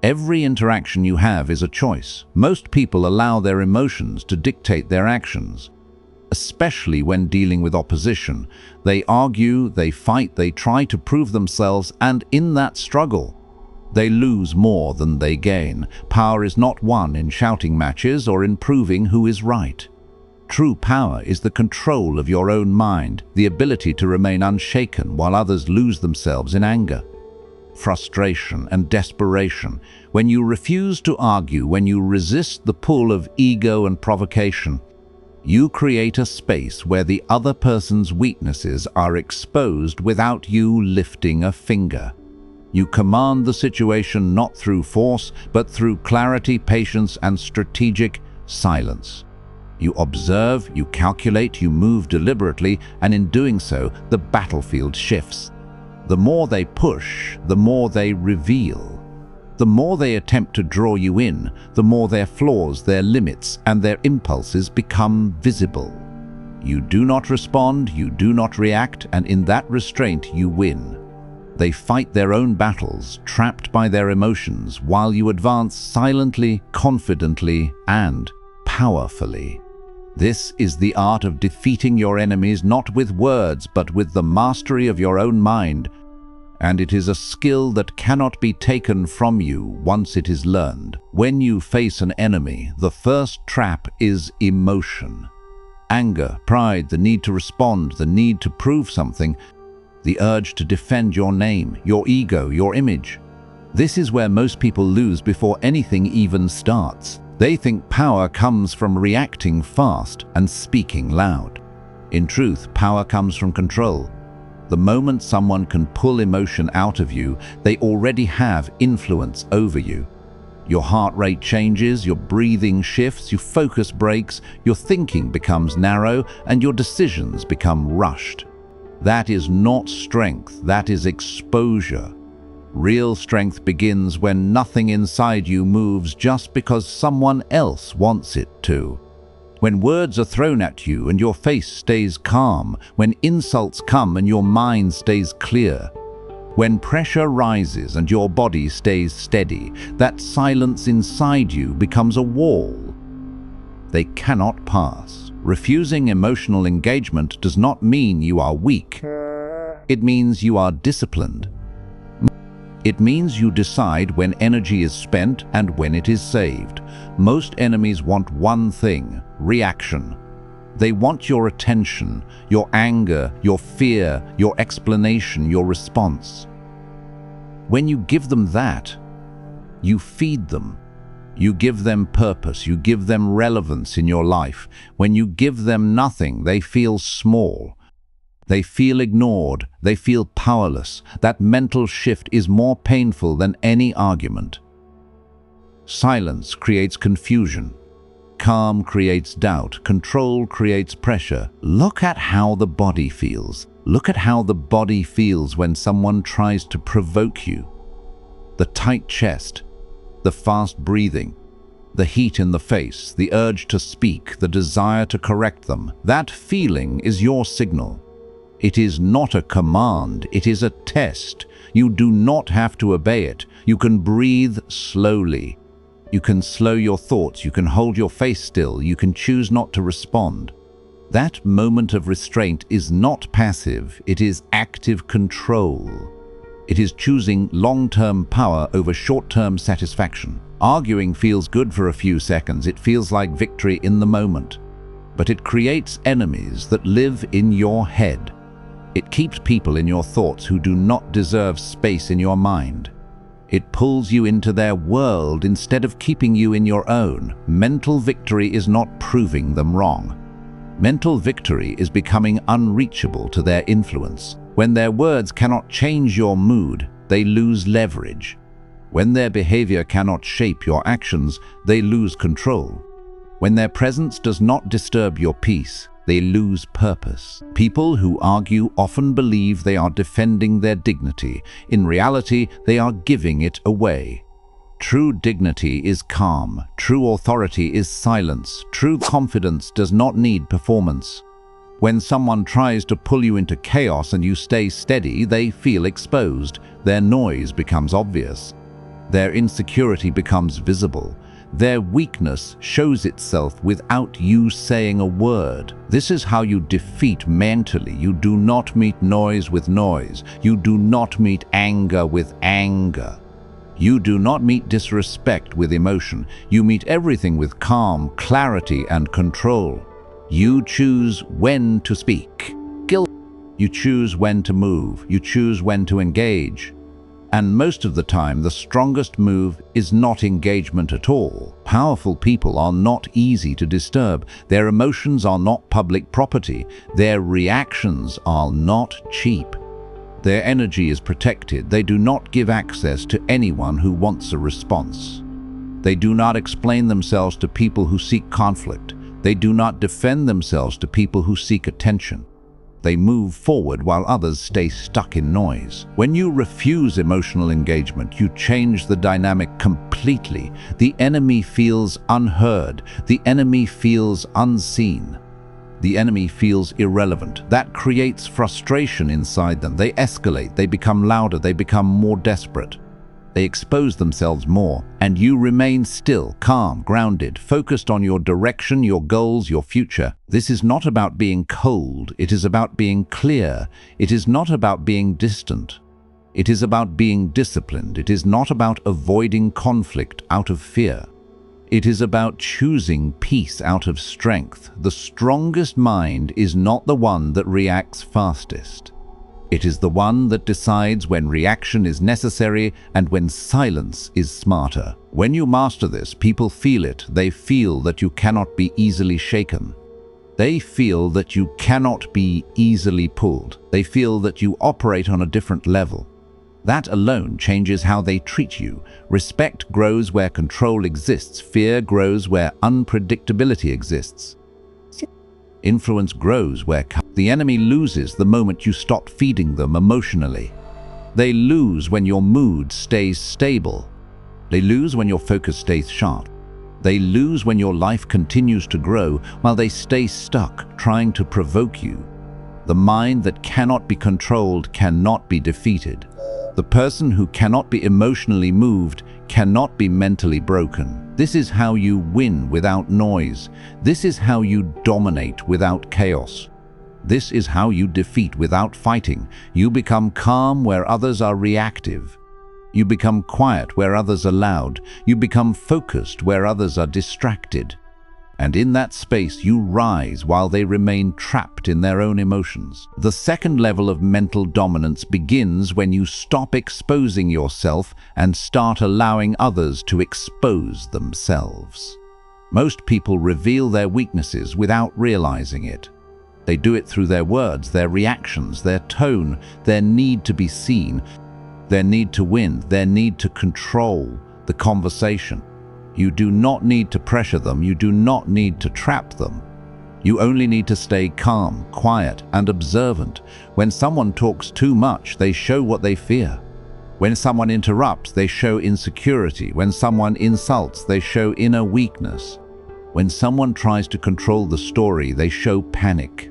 Every interaction you have is a choice. Most people allow their emotions to dictate their actions, especially when dealing with opposition. They argue, they fight, they try to prove themselves, and in that struggle, they lose more than they gain. Power is not won in shouting matches or in proving who is right. True power is the control of your own mind, the ability to remain unshaken while others lose themselves in anger, frustration, and desperation. When you refuse to argue, when you resist the pull of ego and provocation, you create a space where the other person's weaknesses are exposed without you lifting a finger. You command the situation not through force, but through clarity, patience, and strategic silence. You observe, you calculate, you move deliberately, and in doing so, the battlefield shifts. The more they push, the more they reveal. The more they attempt to draw you in, the more their flaws, their limits, and their impulses become visible. You do not respond, you do not react, and in that restraint you win. They fight their own battles, trapped by their emotions, while you advance silently, confidently, and powerfully. This is the art of defeating your enemies not with words, but with the mastery of your own mind. And it is a skill that cannot be taken from you once it is learned. When you face an enemy, the first trap is emotion. Anger, pride, the need to respond, the need to prove something, the urge to defend your name, your ego, your image. This is where most people lose before anything even starts. They think power comes from reacting fast and speaking loud. In truth, power comes from control. The moment someone can pull emotion out of you, they already have influence over you. Your heart rate changes, your breathing shifts, your focus breaks, your thinking becomes narrow, and your decisions become rushed. That is not strength, that is exposure. Real strength begins when nothing inside you moves just because someone else wants it to. When words are thrown at you and your face stays calm, when insults come and your mind stays clear, when pressure rises and your body stays steady, that silence inside you becomes a wall they cannot pass. Refusing emotional engagement does not mean you are weak. It means you are disciplined. It means you decide when energy is spent and when it is saved. Most enemies want one thing: reaction. They want your attention, your anger, your fear, your explanation, your response. When you give them that, you feed them. You give them purpose, you give them relevance in your life. When you give them nothing, they feel small. They feel ignored, they feel powerless. That mental shift is more painful than any argument. Silence creates confusion. Calm creates doubt. Control creates pressure. Look at how the body feels. Look at how the body feels when someone tries to provoke you. The tight chest, the fast breathing, the heat in the face, the urge to speak, the desire to correct them. That feeling is your signal. It is not a command, it is a test. You do not have to obey it. You can breathe slowly. You can slow your thoughts, you can hold your face still, you can choose not to respond. That moment of restraint is not passive, it is active control. It is choosing long-term power over short-term satisfaction. Arguing feels good for a few seconds, it feels like victory in the moment. But it creates enemies that live in your head. It keeps people in your thoughts who do not deserve space in your mind. It pulls you into their world instead of keeping you in your own. Mental victory is not proving them wrong. Mental victory is becoming unreachable to their influence. When their words cannot change your mood, they lose leverage. When their behavior cannot shape your actions, they lose control. When their presence does not disturb your peace, they lose purpose. People who argue often believe they are defending their dignity. In reality, they are giving it away. True dignity is calm. True authority is silence. True confidence does not need performance. When someone tries to pull you into chaos and you stay steady, they feel exposed. Their noise becomes obvious. Their insecurity becomes visible. Their weakness shows itself without you saying a word. This is how you defeat mentally. You do not meet noise with noise. You do not meet anger with anger. You do not meet disrespect with emotion. You meet everything with calm, clarity, and control. You choose when to speak. You choose when to move. You choose when to engage. And most of the time, the strongest move is not engagement at all. Powerful people are not easy to disturb. Their emotions are not public property. Their reactions are not cheap. Their energy is protected. They do not give access to anyone who wants a response. They do not explain themselves to people who seek conflict. They do not defend themselves to people who seek attention. They move forward while others stay stuck in noise. When you refuse emotional engagement, you change the dynamic completely. The enemy feels unheard. The enemy feels unseen. The enemy feels irrelevant. That creates frustration inside them. They escalate. They become louder. They become more desperate. They expose themselves more, and you remain still, calm, grounded, focused on your direction, your goals, your future. This is not about being cold. It is about being clear. It is not about being distant. It is about being disciplined. It is not about avoiding conflict out of fear. It is about choosing peace out of strength. The strongest mind is not the one that reacts fastest. It is the one that decides when reaction is necessary and when silence is smarter. When you master this, people feel it. They feel that you cannot be easily shaken. They feel that you cannot be easily pulled. They feel that you operate on a different level. That alone changes how they treat you. Respect grows where control exists. Fear grows where unpredictability exists. Influence grows where the enemy loses the moment you stop feeding them emotionally. They lose when your mood stays stable. They lose when your focus stays sharp. They lose when your life continues to grow while they stay stuck trying to provoke you. The mind that cannot be controlled cannot be defeated. The person who cannot be emotionally moved cannot be mentally broken. This is how you win without noise. This is how you dominate without chaos. This is how you defeat without fighting. You become calm where others are reactive. You become quiet where others are loud. You become focused where others are distracted. And in that space you rise while they remain trapped in their own emotions. The second level of mental dominance begins when you stop exposing yourself and start allowing others to expose themselves. Most people reveal their weaknesses without realizing it. They do it through their words, their reactions, their tone, their need to be seen, their need to win, their need to control the conversation. You do not need to pressure them. You do not need to trap them. You only need to stay calm, quiet, and observant. When someone talks too much, they show what they fear. When someone interrupts, they show insecurity. When someone insults, they show inner weakness. When someone tries to control the story, they show panic.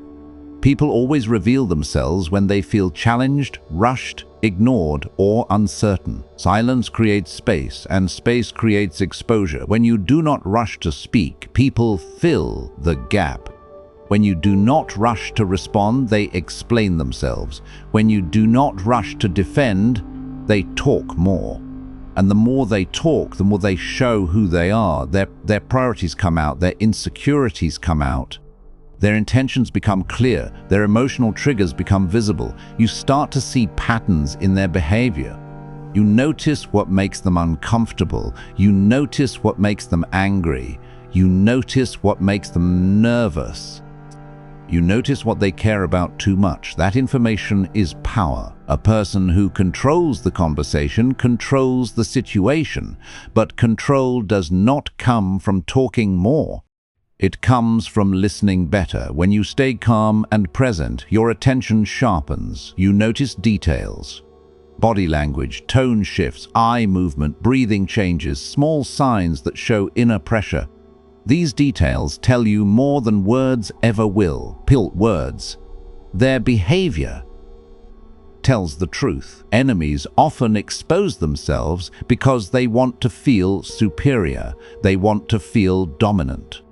People always reveal themselves when they feel challenged, rushed, ignored, or uncertain. Silence creates space, and space creates exposure. When you do not rush to speak, people fill the gap. When you do not rush to respond, they explain themselves. When you do not rush to defend, they talk more. And the more they talk, the more they show who they are. Their priorities come out, their insecurities come out. Their intentions become clear, their emotional triggers become visible. You start to see patterns in their behavior. You notice what makes them uncomfortable. You notice what makes them angry. You notice what makes them nervous. You notice what they care about too much. That information is power. A person who controls the conversation controls the situation, but control does not come from talking more. It comes from listening better. When you stay calm and present, your attention sharpens. You notice details. Body language, tone shifts, eye movement, breathing changes, small signs that show inner pressure. These details tell you more than words ever will. Words. Their behavior. tells the truth. Enemies often expose themselves because they want to feel superior. They want to feel dominant.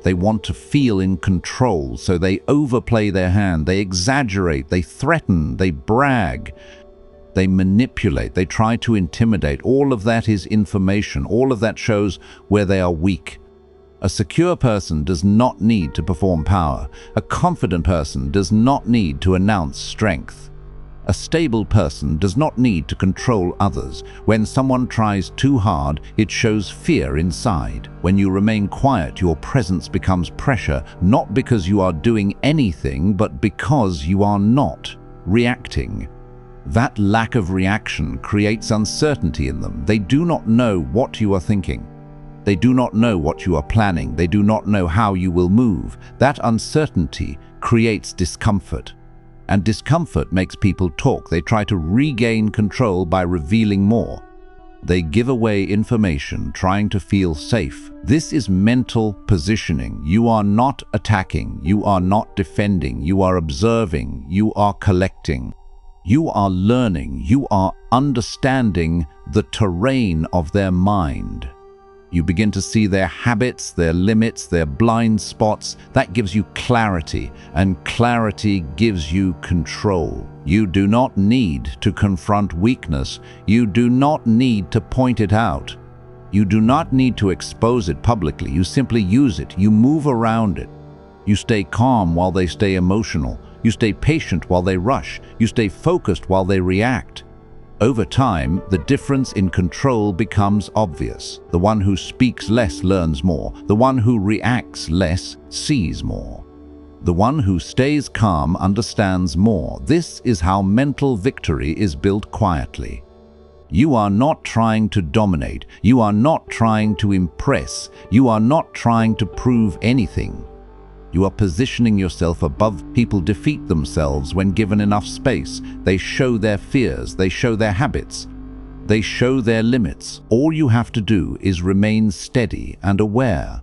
They want to feel in control, so they overplay their hand, they exaggerate, they threaten, they brag, they manipulate, they try to intimidate. All of that is information. All of that shows where they are weak. A secure person does not need to perform power. A confident person does not need to announce strength. A stable person does not need to control others. When someone tries too hard, it shows fear inside. When you remain quiet, your presence becomes pressure, not because you are doing anything, but because you are not reacting. That lack of reaction creates uncertainty in them. They do not know what you are thinking. They do not know what you are planning. They do not know how you will move. That uncertainty creates discomfort. And discomfort makes people talk. They try to regain control by revealing more. They give away information, trying to feel safe. This is mental positioning. You are not attacking. You are not defending. You are observing. You are collecting. You are learning. You are understanding the terrain of their mind. You begin to see their habits, their limits, their blind spots. That gives you clarity, and clarity gives you control. You do not need to confront weakness. You do not need to point it out. You do not need to expose it publicly. You simply use it. You move around it. You stay calm while they stay emotional. You stay patient while they rush. You stay focused while they react. Over time, the difference in control becomes obvious. The one who speaks less learns more. The one who reacts less sees more. The one who stays calm understands more. This is how mental victory is built quietly. You are not trying to dominate. You are not trying to impress. You are not trying to prove anything. You are positioning yourself above. People defeat themselves when given enough space. They show their fears, they show their habits, they show their limits. All you have to do is remain steady and aware.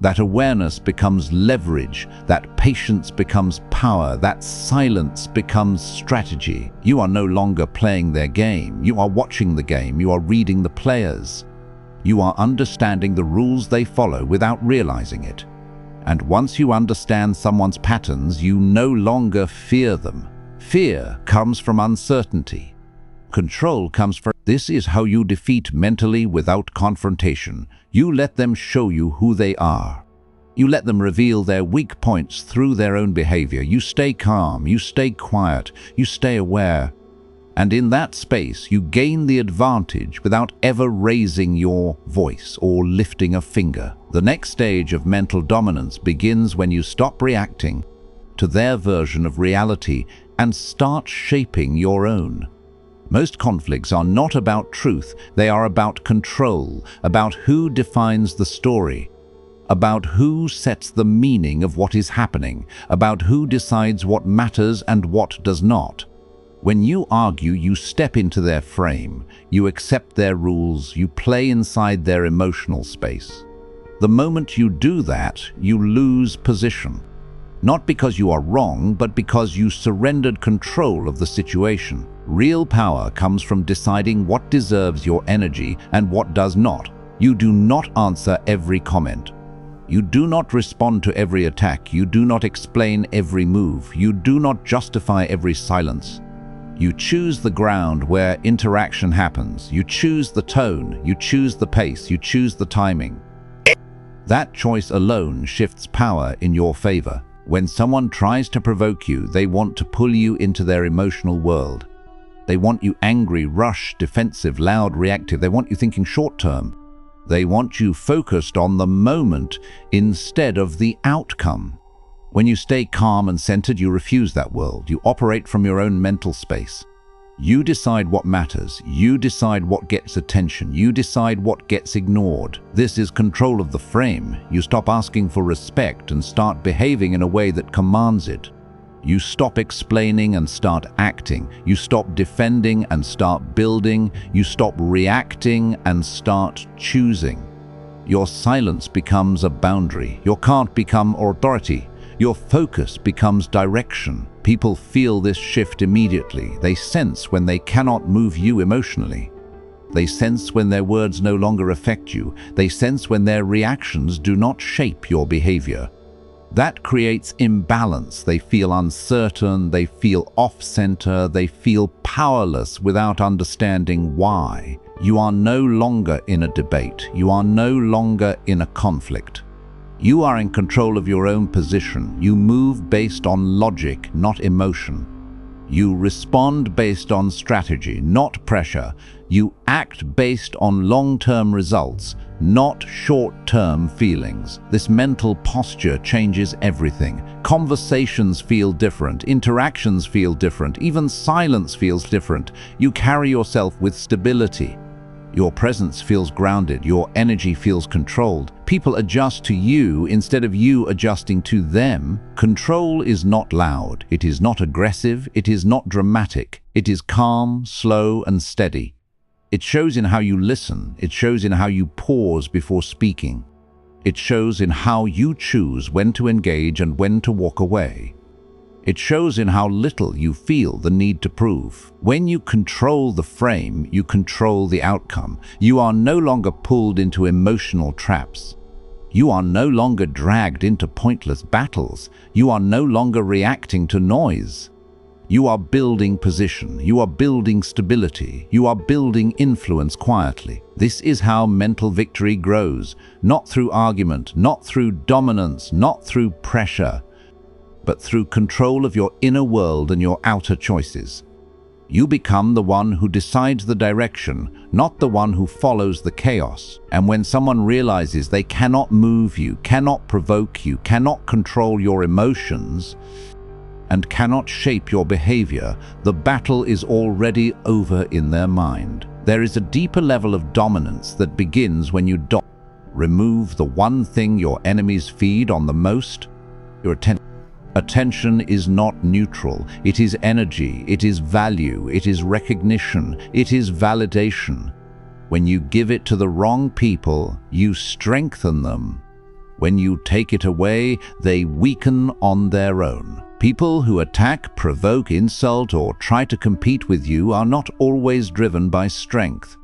That awareness becomes leverage, that patience becomes power, that silence becomes strategy. You are no longer playing their game. You are watching the game. You are reading the players. You are understanding the rules they follow without realizing it. And once you understand someone's patterns, you no longer fear them. Fear comes from uncertainty. Control comes from... This is how you defeat mentally without confrontation. You let them show you who they are. You let them reveal their weak points through their own behavior. You stay calm, you stay quiet, you stay aware. And in that space, you gain the advantage without ever raising your voice or lifting a finger. The next stage of mental dominance begins when you stop reacting to their version of reality and start shaping your own. Most conflicts are not about truth. They are about control, about who defines the story, about who sets the meaning of what is happening, about who decides what matters and what does not. When you argue, you step into their frame, you accept their rules, you play inside their emotional space. The moment you do that, you lose position. Not because you are wrong, but because you surrendered control of the situation. Real power comes from deciding what deserves your energy and what does not. You do not answer every comment. You do not respond to every attack. You do not explain every move. You do not justify every silence. You choose the ground where interaction happens. You choose the tone. You choose the pace. You choose the timing. That choice alone shifts power in your favor. When someone tries to provoke you, they want to pull you into their emotional world. They want you angry, rushed, defensive, loud, reactive. They want you thinking short-term. They want you focused on the moment instead of the outcome. When you stay calm and centered, you refuse that world. You operate from your own mental space. You decide what matters. You decide what gets attention. You decide what gets ignored. This is control of the frame. You stop asking for respect and start behaving in a way that commands it. You stop explaining and start acting. You stop defending and start building. You stop reacting and start choosing. Your silence becomes a boundary. Your can't become authority. Your focus becomes direction. People feel this shift immediately. They sense when they cannot move you emotionally. They sense when their words no longer affect you. They sense when their reactions do not shape your behavior. That creates imbalance. They feel uncertain, they feel off-center, they feel powerless without understanding why. You are no longer in a debate. You are no longer in a conflict. You are in control of your own position. You move based on logic, not emotion. You respond based on strategy, not pressure. You act based on long-term results, not short-term feelings. This mental posture changes everything. Conversations feel different, interactions feel different, even silence feels different. You carry yourself with stability. Your presence feels grounded, your energy feels controlled. People adjust to you instead of you adjusting to them. Control is not loud, it is not aggressive, it is not dramatic. It is calm, slow, and steady. It shows in how you listen, it shows in how you pause before speaking. It shows in how you choose when to engage and when to walk away. It shows in how little you feel the need to prove. When you control the frame, you control the outcome. You are no longer pulled into emotional traps. You are no longer dragged into pointless battles. You are no longer reacting to noise. You are building position. You are building stability. You are building influence quietly. This is how mental victory grows, not through argument, not through dominance, not through pressure, but through control of your inner world and your outer choices. You become the one who decides the direction, not the one who follows the chaos. And when someone realizes they cannot move you, cannot provoke you, cannot control your emotions, and cannot shape your behavior, the battle is already over in their mind. There is a deeper level of dominance that begins when you remove the one thing your enemies feed on the most, your attention. Attention is not neutral. It is energy, it is value, it is recognition, it is validation. When you give it to the wrong people, you strengthen them. When you take it away, they weaken on their own. People who attack, provoke, insult, or try to compete with you are not always driven by strength.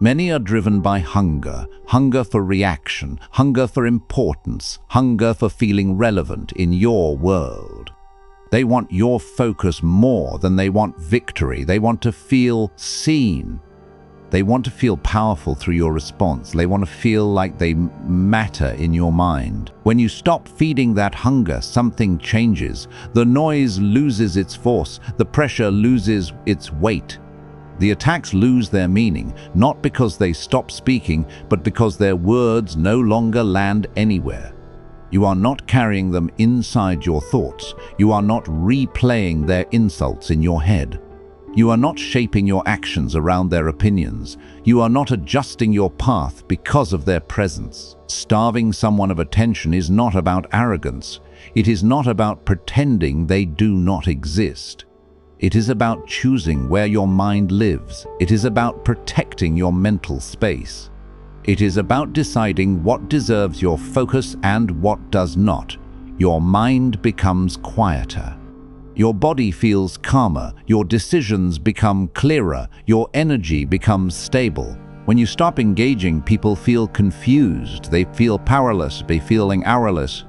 Many are driven by hunger, hunger for reaction, hunger for importance, hunger for feeling relevant in your world. They want your focus more than they want victory. They want to feel seen. They want to feel powerful through your response. They want to feel like they matter in your mind. When you stop feeding that hunger, something changes. The noise loses its force. The pressure loses its weight. The attacks lose their meaning, not because they stop speaking, but because their words no longer land anywhere. You are not carrying them inside your thoughts. You are not replaying their insults in your head. You are not shaping your actions around their opinions. You are not adjusting your path because of their presence. Starving someone of attention is not about arrogance. It is not about pretending they do not exist. It is about choosing where your mind lives. It is about protecting your mental space. It is about deciding what deserves your focus and what does not. Your mind becomes quieter. Your body feels calmer. Your decisions become clearer. Your energy becomes stable. When you stop engaging, people feel confused. They feel powerless. They feel powerless.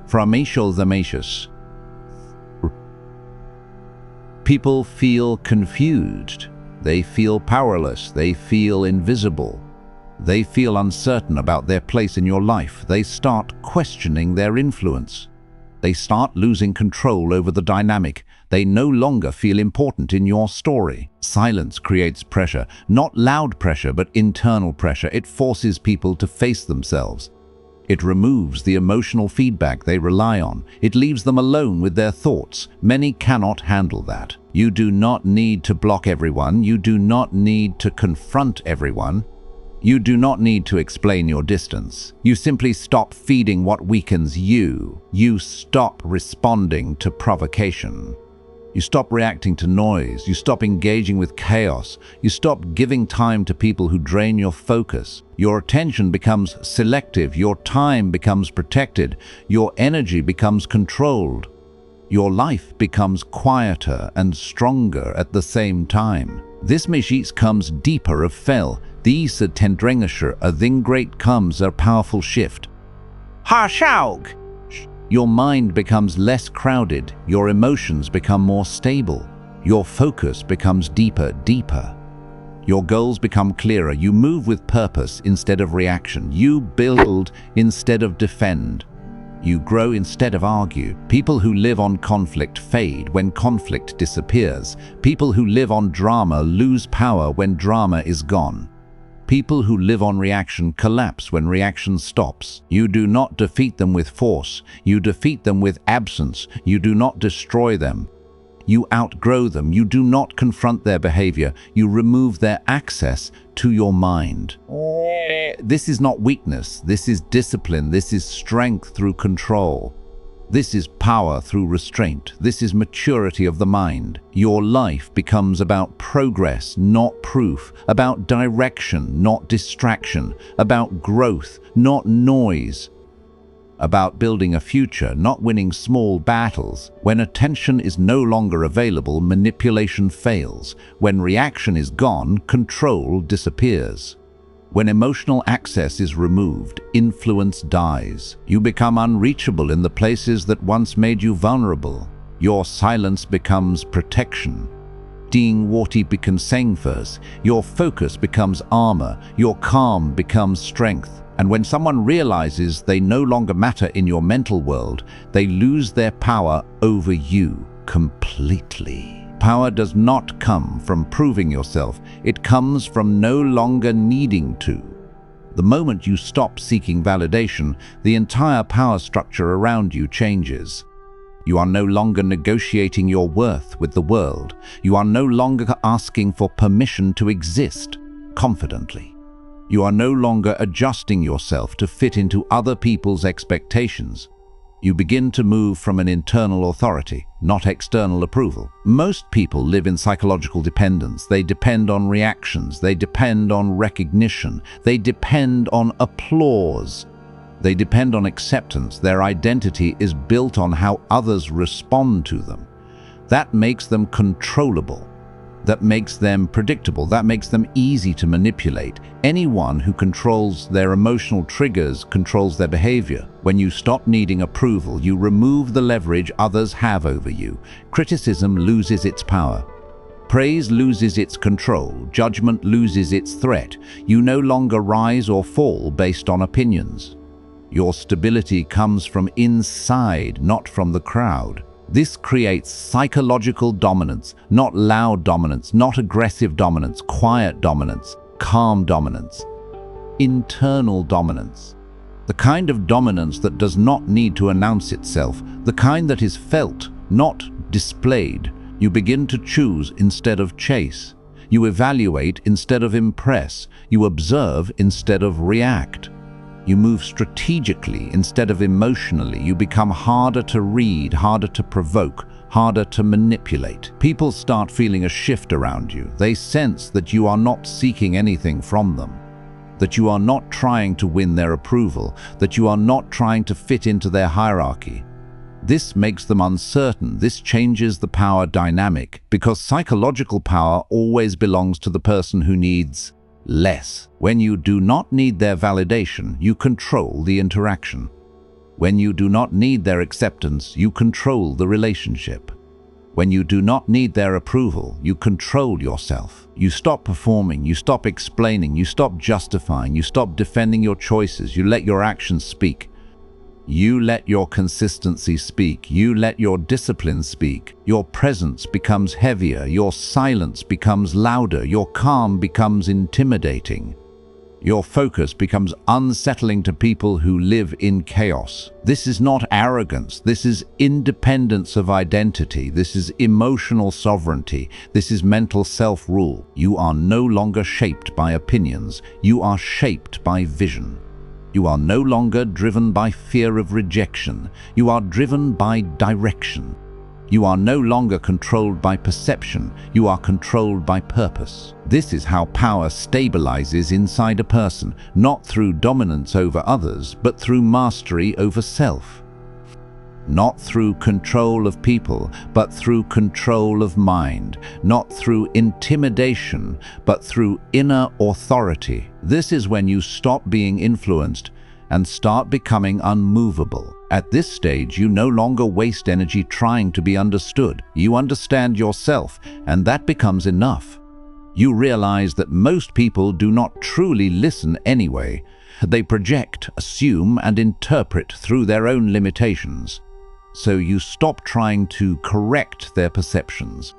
People feel confused. They feel powerless. They feel invisible. They feel uncertain about their place in your life. They start questioning their influence. They start losing control over the dynamic. They no longer feel important in your story. Silence creates pressure, not loud pressure, but internal pressure. It forces people to face themselves. It removes the emotional feedback they rely on. It leaves them alone with their thoughts. Many cannot handle that. You do not need to block everyone. You do not need to confront everyone. You do not need to explain your distance. You simply stop feeding what weakens you. You stop responding to provocation. You stop reacting to noise. You stop engaging with chaos. You stop giving time to people who drain your focus. Your attention becomes selective. Your time becomes protected. Your energy becomes controlled. Your life becomes quieter and stronger at the same time. This Meshits comes deeper of fell. These tendrengasher a thing great comes a powerful shift. Harshaug! Your mind becomes less crowded. Your emotions become more stable. Your focus becomes deeper. Your goals become clearer. You move with purpose instead of reaction. You build instead of defend. You grow instead of argue. People who live on conflict fade when conflict disappears. People who live on drama lose power when drama is gone. People who live on reaction collapse when reaction stops. You do not defeat them with force. You defeat them with absence. You do not destroy them. You outgrow them. You do not confront their behavior. You remove their access to your mind. This is not weakness. This is discipline. This is strength through control. This is power through restraint. This is maturity of the mind. Your life becomes about progress, not proof, about direction, not distraction, about growth, not noise, about building a future, not winning small battles. When attention is no longer available, manipulation fails. When reaction is gone, control disappears. When emotional access is removed, influence dies. You become unreachable in the places that once made you vulnerable. Your silence becomes protection. Ding Warty becomes sengfers. Your focus becomes armor. Your calm becomes strength. And when someone realizes they no longer matter in your mental world, they lose their power over you completely. Power does not come from proving yourself. It comes from no longer needing to. The moment you stop seeking validation, the entire power structure around you changes. You are no longer negotiating your worth with the world. You are no longer asking for permission to exist confidently. You are no longer adjusting yourself to fit into other people's expectations. You begin to move from an internal authority, not external approval. Most people live in psychological dependence. They depend on reactions. They depend on recognition. They depend on applause. They depend on acceptance. Their identity is built on how others respond to them. That makes them controllable. That makes them predictable. That makes them easy to manipulate. Anyone who controls their emotional triggers controls their behavior. When you stop needing approval, you remove the leverage others have over you. Criticism loses its power. Praise loses its control. Judgment loses its threat. You no longer rise or fall based on opinions. Your stability comes from inside, not from the crowd. This creates psychological dominance, not loud dominance, not aggressive dominance, quiet dominance, calm dominance, internal dominance. The kind of dominance that does not need to announce itself, the kind that is felt, not displayed. You begin to choose instead of chase. You evaluate instead of impress. You observe instead of react. You move strategically instead of emotionally. You become harder to read, harder to provoke, harder to manipulate. People start feeling a shift around you. They sense that you are not seeking anything from them, that you are not trying to win their approval, that you are not trying to fit into their hierarchy. This makes them uncertain. This changes the power dynamic, because psychological power always belongs to the person who needs less. When you do not need their validation, you control the interaction. When you do not need their acceptance, you control the relationship. When you do not need their approval, you control yourself. You stop performing, you stop explaining, you stop justifying, you stop defending your choices, you let your actions speak. You let your consistency speak. You let your discipline speak. Your presence becomes heavier. Your silence becomes louder. Your calm becomes intimidating. Your focus becomes unsettling to people who live in chaos. This is not arrogance. This is independence of identity. This is emotional sovereignty. This is mental self-rule. You are no longer shaped by opinions. You are shaped by vision. You are no longer driven by fear of rejection. You are driven by direction. You are no longer controlled by perception. You are controlled by purpose. This is how power stabilizes inside a person, not through dominance over others, but through mastery over self. Not through control of people, but through control of mind. Not through intimidation, but through inner authority. This is when you stop being influenced and start becoming unmovable. At this stage, you no longer waste energy trying to be understood. You understand yourself, and that becomes enough. You realize that most people do not truly listen anyway. They project, assume, and interpret through their own limitations. So you stop trying to correct their perceptions.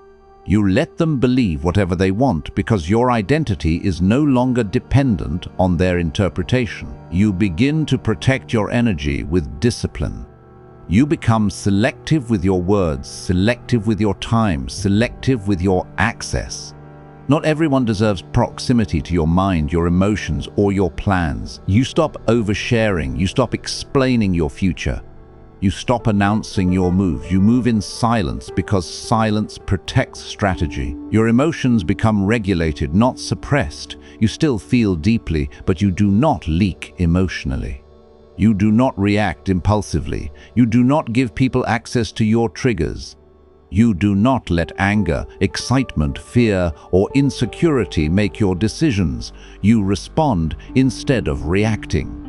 You let them believe whatever they want because your identity is no longer dependent on their interpretation. You begin to protect your energy with discipline. You become selective with your words, selective with your time, selective with your access. Not everyone deserves proximity to your mind, your emotions, or your plans. You stop oversharing. You stop explaining your future. You stop announcing your moves. You move in silence because silence protects strategy. Your emotions become regulated, not suppressed. You still feel deeply, but you do not leak emotionally. You do not react impulsively. You do not give people access to your triggers. You do not let anger, excitement, fear, or insecurity make your decisions. You respond instead of reacting.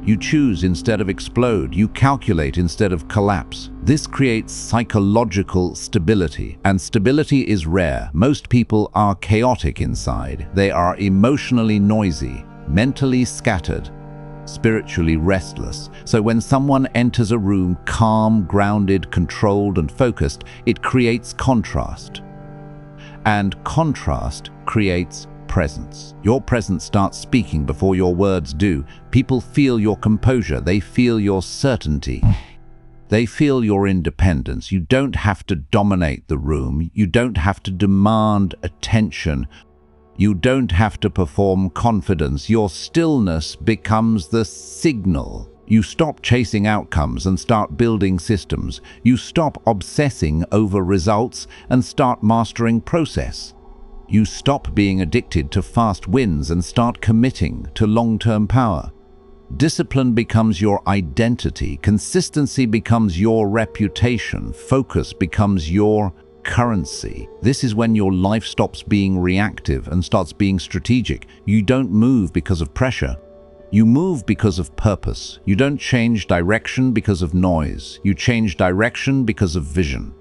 You choose instead of explode. You calculate instead of collapse. This creates psychological stability, and stability is rare. Most people are chaotic inside. They are emotionally noisy, mentally scattered, spiritually restless. So when someone enters a room calm, grounded, controlled, and focused, it creates contrast. And contrast creates presence. Your presence starts speaking before your words do. People feel your composure. They feel your certainty. They feel your independence. You don't have to dominate the room. You don't have to demand attention. You don't have to perform confidence. Your stillness becomes the signal. You stop chasing outcomes and start building systems. You stop obsessing over results and start mastering process. You stop being addicted to fast wins and start committing to long-term power. Discipline becomes your identity. Consistency becomes your reputation. Focus becomes your currency. This is when your life stops being reactive and starts being strategic. You don't move because of pressure. You move because of purpose. You don't change direction because of noise. You change direction because of vision.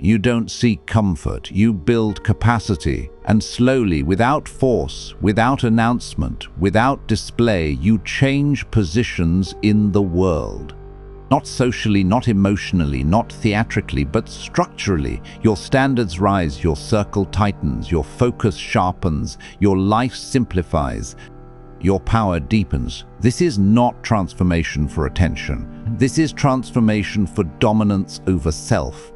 You don't seek comfort. You build capacity. And slowly, without force, without announcement, without display, you change positions in the world. Not socially, not emotionally, not theatrically, but structurally. Your standards rise, your circle tightens, your focus sharpens, your life simplifies, your power deepens. This is not transformation for attention. This is transformation for dominance over self.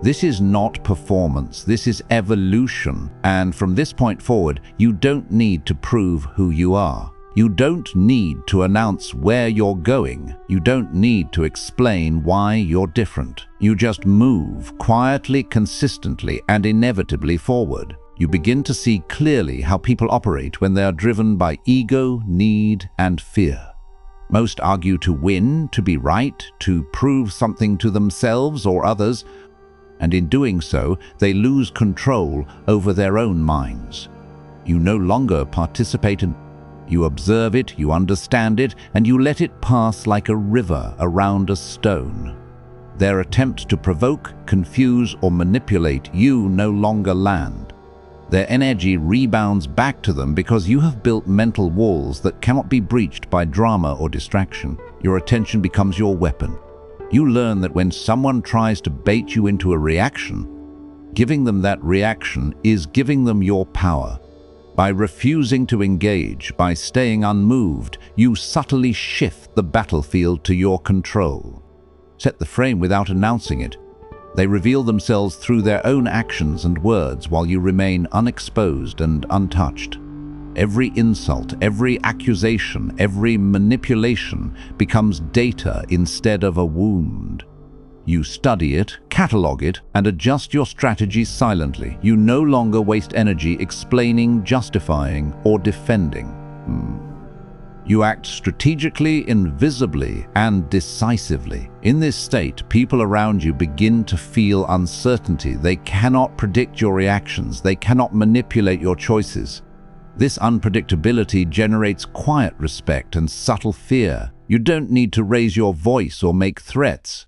This is not performance. This is evolution. And from this point forward, you don't need to prove who you are. You don't need to announce where you're going. You don't need to explain why you're different. You just move quietly, consistently, and inevitably forward. You begin to see clearly how people operate when they are driven by ego, need, and fear. Most argue to win, to be right, to prove something to themselves or others, and in doing so, they lose control over their own minds. You no longer participate in. You observe it, you understand it, and you let it pass like a river around a stone. Their attempt to provoke, confuse, or manipulate you no longer land. Their energy rebounds back to them because you have built mental walls that cannot be breached by drama or distraction. Your attention becomes your weapon. You learn that when someone tries to bait you into a reaction, giving them that reaction is giving them your power. By refusing to engage, by staying unmoved, you subtly shift the battlefield to your control. Set the frame without announcing it. They reveal themselves through their own actions and words while you remain unexposed and untouched. Every insult, every accusation, every manipulation becomes data instead of a wound. You study it, catalog it, and adjust your strategy silently. You no longer waste energy explaining, justifying, or defending. You act strategically, invisibly, and decisively. In this state, people around you begin to feel uncertainty. They cannot predict your reactions. They cannot manipulate your choices. This unpredictability generates quiet respect and subtle fear. You don't need to raise your voice or make threats.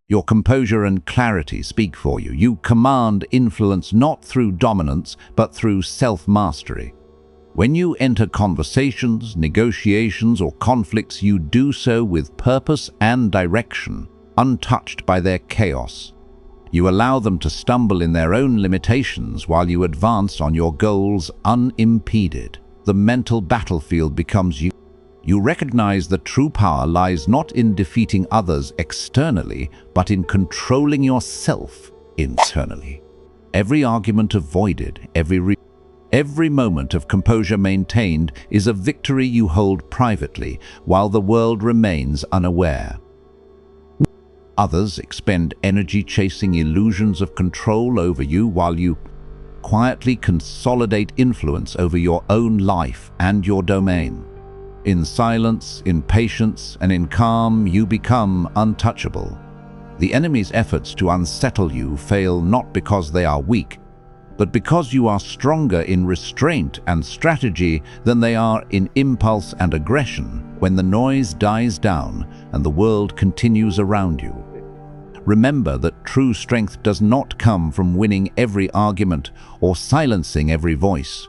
Your composure and clarity speak for you. You command influence not through dominance, but through self-mastery. When you enter conversations, negotiations, or conflicts, you do so with purpose and direction, untouched by their chaos. You allow them to stumble in their own limitations while you advance on your goals unimpeded. The mental battlefield becomes you. You recognize that true power lies not in defeating others externally, but in controlling yourself internally. Every argument avoided, every moment of composure maintained is a victory you hold privately while the world remains unaware. Others expend energy chasing illusions of control over you while you quietly consolidate influence over your own life and your domain. In silence, in patience, and in calm, you become untouchable. The enemy's efforts to unsettle you fail not because they are weak, but because you are stronger in restraint and strategy than they are in impulse and aggression. When the noise dies down and the world continues around you, remember that true strength does not come from winning every argument or silencing every voice.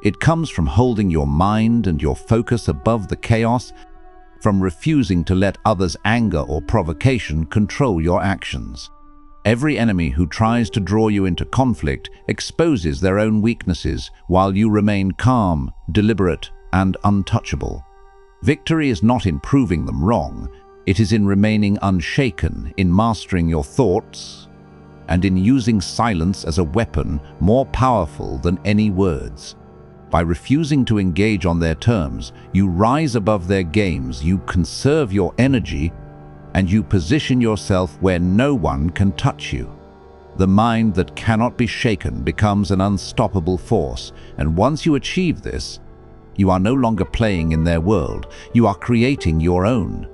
It comes from holding your mind and your focus above the chaos, from refusing to let others' anger or provocation control your actions. Every enemy who tries to draw you into conflict exposes their own weaknesses while you remain calm, deliberate, and untouchable. Victory is not in proving them wrong, it is in remaining unshaken, in mastering your thoughts, and in using silence as a weapon more powerful than any words. By refusing to engage on their terms, you rise above their games, you conserve your energy, and you position yourself where no one can touch you. The mind that cannot be shaken becomes an unstoppable force, and once you achieve this, you are no longer playing in their world, you are creating your own.